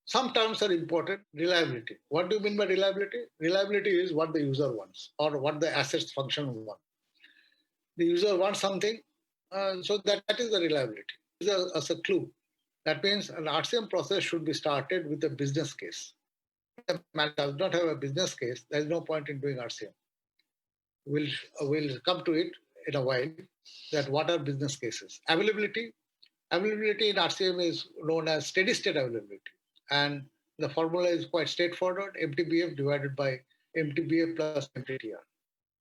Some terms are important. Reliability. What do you mean by reliability? Reliability is what the user wants or what the assets function wants. The user wants something, so that is the reliability. As a clue. That means an RCM process should be started with a business case. If the man does not have a business case, there is no point in doing RCM. We'll come to it in a while. That what are business cases? Availability. Availability in RCM is known as steady state availability, and the formula is quite straightforward: MTBF divided by MTBF plus MTTR.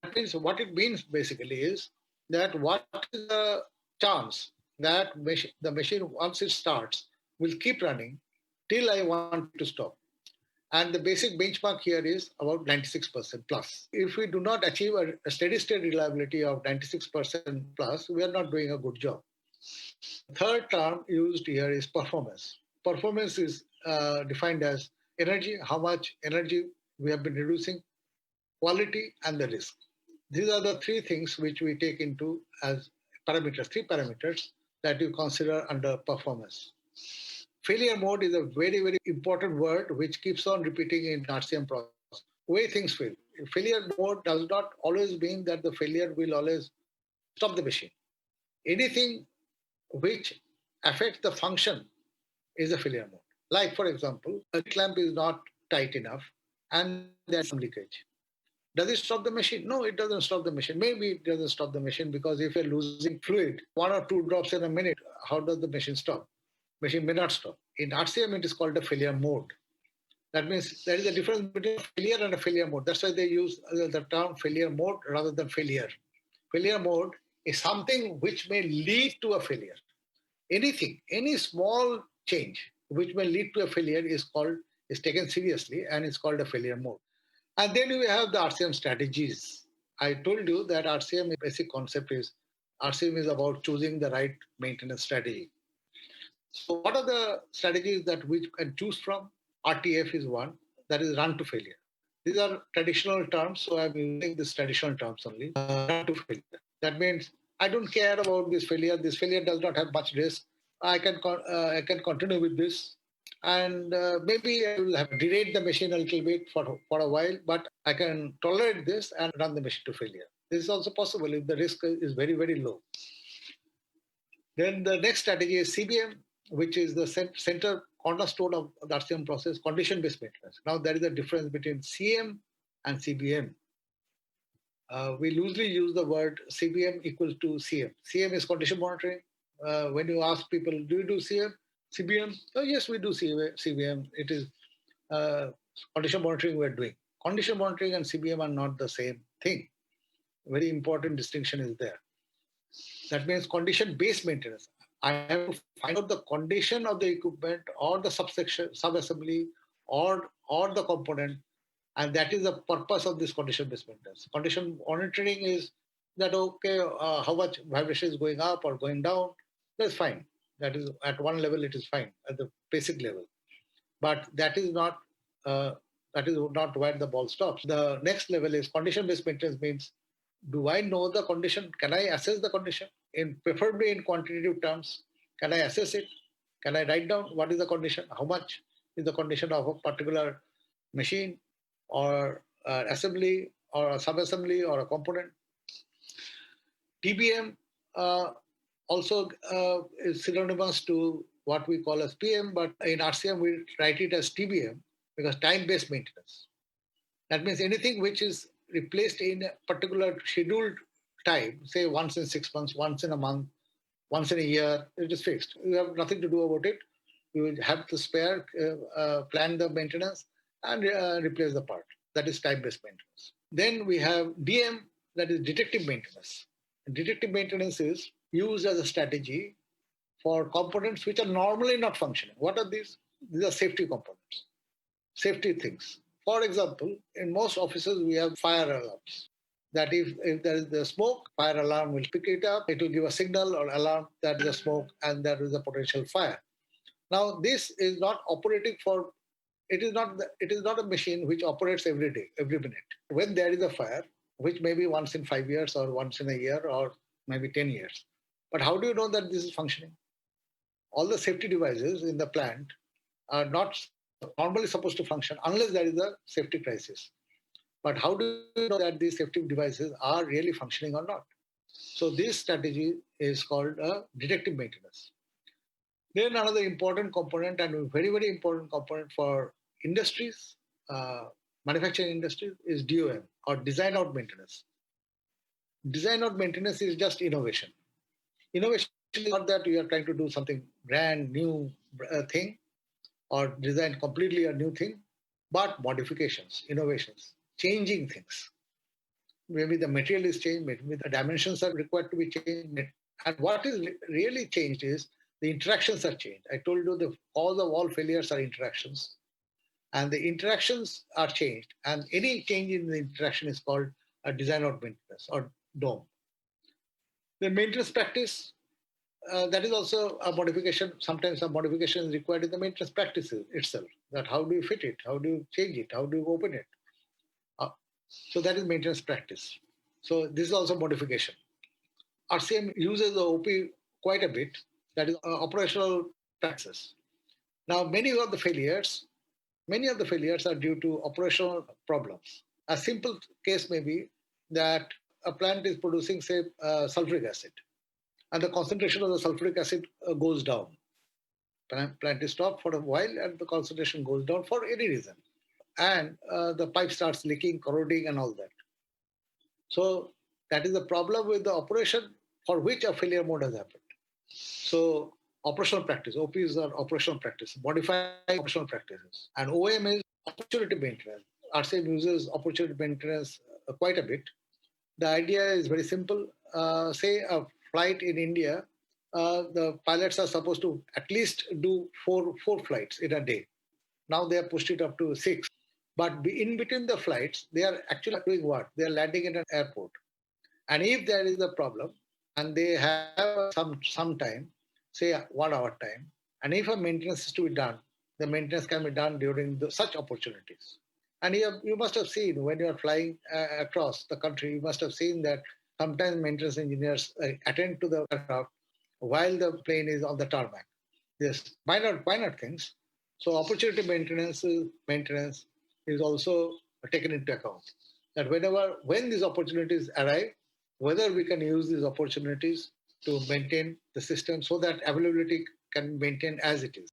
That means what it means basically is that what is the chance that the machine, once it starts, will keep running till I want it to stop. And the basic benchmark here is about 96% plus. If we do not achieve a steady state reliability of 96% plus, we are not doing a good job. Third term used here is performance. Performance is defined as energy, how much energy we have been reducing, quality, and the risk. These are the three things which we take into as parameters, three parameters that you consider under performance. Failure mode is a very, very important word which keeps on repeating in RCM process. Way things fail. Failure mode does not always mean that the failure will always stop the machine. Anything which affects the function is a failure mode. Like, for example, a clamp is not tight enough and there's some leakage. Does it stop the machine? No, it doesn't stop the machine. Maybe it doesn't stop the machine because if you're losing fluid, 1 or 2 drops in a minute, how does the machine stop? Machine may not stop. In RCM, it is called a failure mode. That means there is a difference between failure and a failure mode. That's why they use the term failure mode rather than failure. Failure mode is something which may lead to a failure. Anything, any small change which may lead to a failure is taken seriously and it's called a failure mode. And then we have the RCM strategies. I told you that RCM basic concept is RCM is about choosing the right maintenance strategy. So what are the strategies that we can choose from? RTF is one, that is run to failure. These are traditional terms, so I'm using these traditional terms only. Run to failure. That means I don't care about this failure. This failure does not have much risk. I can continue with this, and maybe I will have delayed the machine a little bit for a while, but I can tolerate this and run the machine to failure. This is also possible if the risk is very, very low. Then the next strategy is CBM, which is the center cornerstone of the RCM process, condition-based maintenance. Now there is a difference between CM and CBM. We loosely use the word CBM equals to CM. CM is condition monitoring. When you ask people, do you do CBM? Oh, yes, we do CBM. It is condition monitoring we're doing. Condition monitoring and CBM are not the same thing. Very important distinction is there. That means condition-based maintenance. I have to find out the condition of the equipment or the subsection, sub-assembly or the component, and that is the purpose of this condition-based maintenance. Condition monitoring is that, okay, how much vibration is going up or going down, that's fine. That is at one level, it is fine at the basic level. But that is not where the ball stops. The next level is condition-based maintenance means, do I know the condition? Can I assess the condition? Preferably in quantitative terms. Can I assess it? Can I write down what is the condition? How much is the condition of a particular machine or assembly or a sub-assembly or a component? TBM also is synonymous to what we call as PM, but in RCM we write it as TBM because time-based maintenance. That means anything which is replaced in a particular scheduled time, say once in 6 months, once in a month, once in a year, it is fixed. You have nothing to do about it. You will have to spare, plan the maintenance and replace the part. That is time-based maintenance. Then we have DM, that is detective maintenance. Detective maintenance is used as a strategy for components which are normally not functioning. What are these? These are safety components, safety things. For example, in most offices, we have fire alarms. That if there is the smoke, fire alarm will pick it up. It will give a signal or alarm that there is a smoke and there is a potential fire. Now, this is not operating for. It is not a machine which operates every day, every minute. When there is a fire, which may be once in 5 years or once in a year or maybe 10 years. But how do you know that this is functioning? All the safety devices in the plant are not normally supposed to function unless there is a safety crisis. But how do you know that these safety devices are really functioning or not? So this strategy is called detective maintenance. Then another important component and very, very important component for industries, uh, manufacturing industries is DOM or design out maintenance. Design out maintenance is just innovation. Innovation is not that you are trying to do something brand new thing or design completely a new thing, but modifications, innovations, changing things. Maybe the material is changed, maybe the dimensions are required to be changed. And what is really changed is the interactions are changed. I told you the cause of all failures are interactions. And the interactions are changed. And any change in the interaction is called a design out maintenance or DOM. The maintenance practice, that is also a modification. Sometimes a modification is required in the maintenance practices itself. That how do you fit it? How do you change it? How do you open it? Uh, so that is maintenance practice. So this is also modification. RCM uses the OP quite a bit. That is operational practices. Now, many of the failures are due to operational problems. A simple case may be that a plant is producing, say, sulfuric acid, and the concentration of the sulfuric acid goes down. Plant is stopped for a while, and the concentration goes down for any reason, and the pipe starts leaking, corroding, and all that. So that is the problem with the operation for which a failure mode has happened. So operational practice, OPs are operational practice, modifying operational practices. And OM is opportunity maintenance. RCM uses opportunity maintenance quite a bit. The idea is very simple. Say a flight in India, the pilots are supposed to at least do four flights in a day. Now they have pushed it up to 6. But in between the flights, they are actually doing what? They are landing in an airport. And if there is a problem and they have some time, say 1 hour time, and if a maintenance is to be done, the maintenance can be done during such opportunities. And you must have seen when you are flying across the country, you must have seen that sometimes maintenance engineers attend to the aircraft while the plane is on the tarmac. Yes, minor things. So opportunity maintenance is also taken into account. That when these opportunities arrive, whether we can use these opportunities to maintain the system so that availability can be maintained as it is.